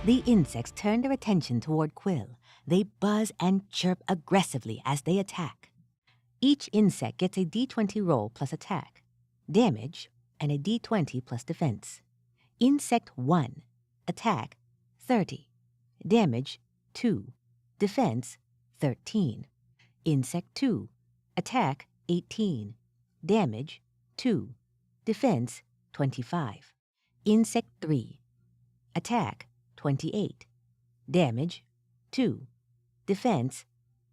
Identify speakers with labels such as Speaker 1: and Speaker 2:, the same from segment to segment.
Speaker 1: The insects turn their attention toward Quill. They buzz and chirp aggressively as they attack. Each insect gets a d20 roll plus attack, damage, and a d20 plus defense. Insect 1, attack 30, damage 2, defense 13. Insect 2, attack 18, damage 2, defense 25. Insect 3, attack 28, damage 2, defense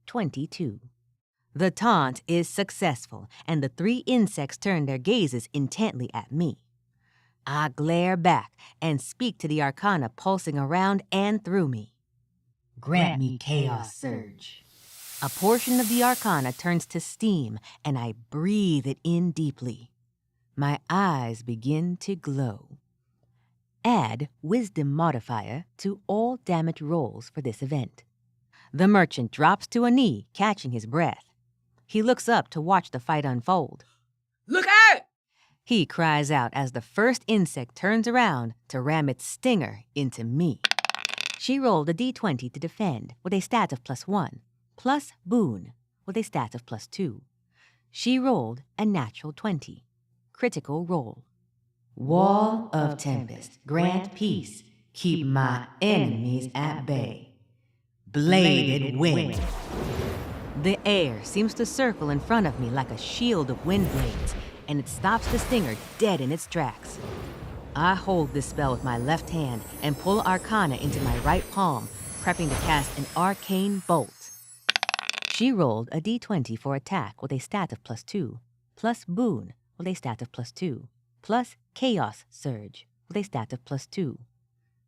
Speaker 1: 22. The taunt is successful, and the 3 insects turn their gazes intently at me. I glare back and speak to the arcana pulsing around and through me. Grant me Chaos Surge. A portion of the arcana turns to steam, and I breathe it in deeply. My eyes begin to glow. Add Wisdom modifier to all damage rolls for this event. The merchant drops to a knee, catching his breath. He looks up to watch the fight unfold.
Speaker 2: Look out!
Speaker 1: He cries out as the first insect turns around to ram its stinger into me. She rolled a d20 to defend with a stat of +1, plus boon with a stat of +2. She rolled a natural 20. Critical roll. Wall of Tempest, grant peace, keep my enemies at bay. Bladed wind. The air seems to circle in front of me like a shield of wind blades, and it stops the stinger dead in its tracks. I hold this spell with my left hand and pull Arcana into my right palm, prepping to cast an arcane bolt. She rolled a d20 for attack with a stat of +2, plus boon with a stat of +2, plus Chaos Surge with a stat of +2.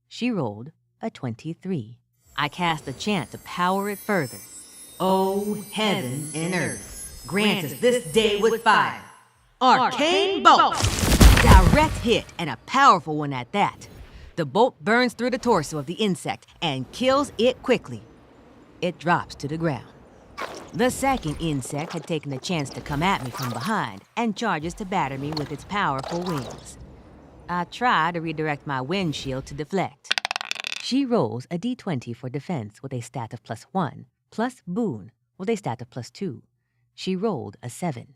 Speaker 1: She rolled a 23. I cast a chant to power it further. O heaven and earth, grant us this day with fire. Arcane bolt! Direct hit, and a powerful one at that. The bolt burns through the torso of the insect and kills it quickly. It drops to the ground. The second insect had taken the chance to come at me from behind and charges to batter me with its powerful wings. I try to redirect my wind shield to deflect. She rolls a d20 for defense with a stat of +1, plus boon with a stat of +2. She rolled a 7.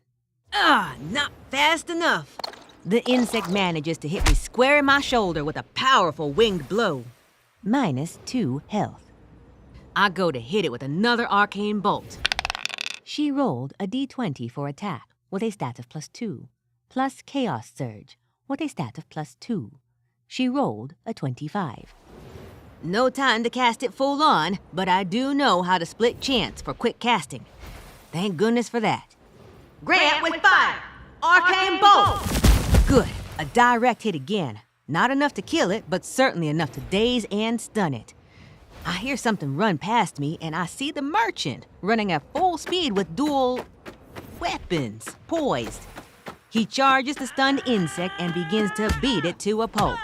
Speaker 1: Not fast enough. The insect manages to hit me square in my shoulder with a powerful winged blow. -2 health. I go to hit it with another arcane bolt. She rolled a d20 for attack with a stat of +2, plus Chaos Surge with a stat of +2. She rolled a 25. No time to cast it full on, but I do know how to split chants for quick casting. Thank goodness for that. Grant with fire! Arcane bolt! Good. A direct hit again. Not enough to kill it, but certainly enough to daze and stun it. I hear something run past me, and I see the merchant running at full speed with dual weapons poised. He charges the stunned insect and begins to beat it to a pulp.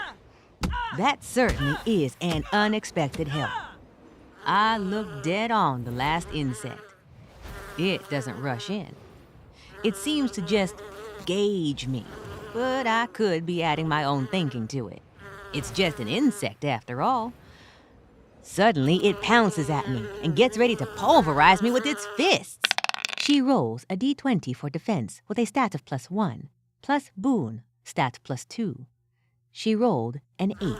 Speaker 1: That certainly is an unexpected help. I look dead on the last insect. It doesn't rush in. It seems to just gauge me, but I could be adding my own thinking to it. It's just an insect after all. Suddenly, it pounces at me and gets ready to pulverize me with its fists. She rolls a d20 for defense with a stat of +1, plus boon, stat +2. She rolled an 8.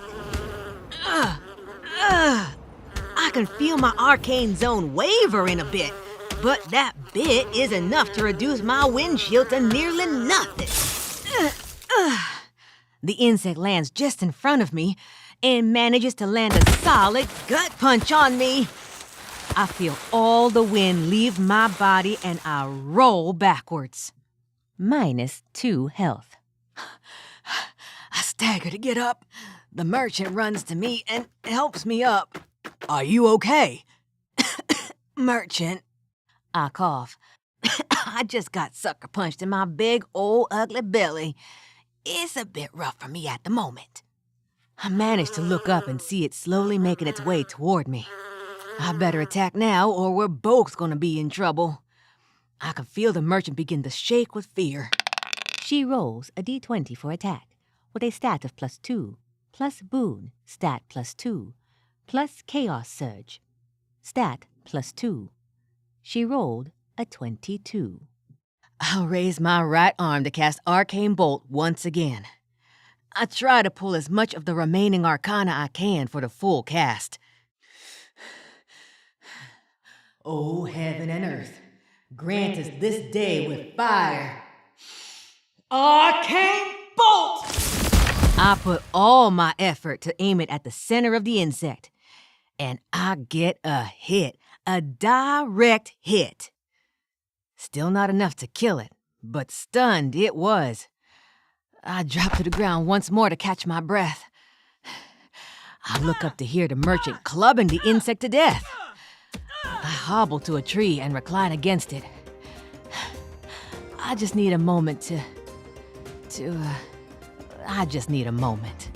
Speaker 1: I can feel my arcane zone wavering a bit, but that bit is enough to reduce my windshield to nearly nothing. The insect lands just in front of me and manages to land a solid gut punch on me. I feel all the wind leave my body and I roll backwards. -2 health. I stagger to get up. The merchant runs to me and helps me up. Are you okay? Merchant. I cough. I just got sucker punched in my big old ugly belly. It's a bit rough for me at the moment. I manage to look up and see it slowly making its way toward me. I better attack now or we're both gonna be in trouble. I can feel the merchant begin to shake with fear. She rolls a d20 for attack with a stat of +2, plus boon, stat +2. plus Chaos Surge. Stat +2. She rolled a 22. I'll raise my right arm to cast Arcane Bolt once again. I try to pull as much of the remaining arcana I can for the full cast. Oh, heaven and earth, grant us this day with fire. Arcane Bolt! I put all my effort to aim it at the center of the insect, and I get a hit, a direct hit. Still not enough to kill it, but stunned it was. I dropped to the ground once more to catch my breath. I look up to hear the merchant clubbing the insect to death. I hobble to a tree and recline against it. I just need a moment I just need a moment.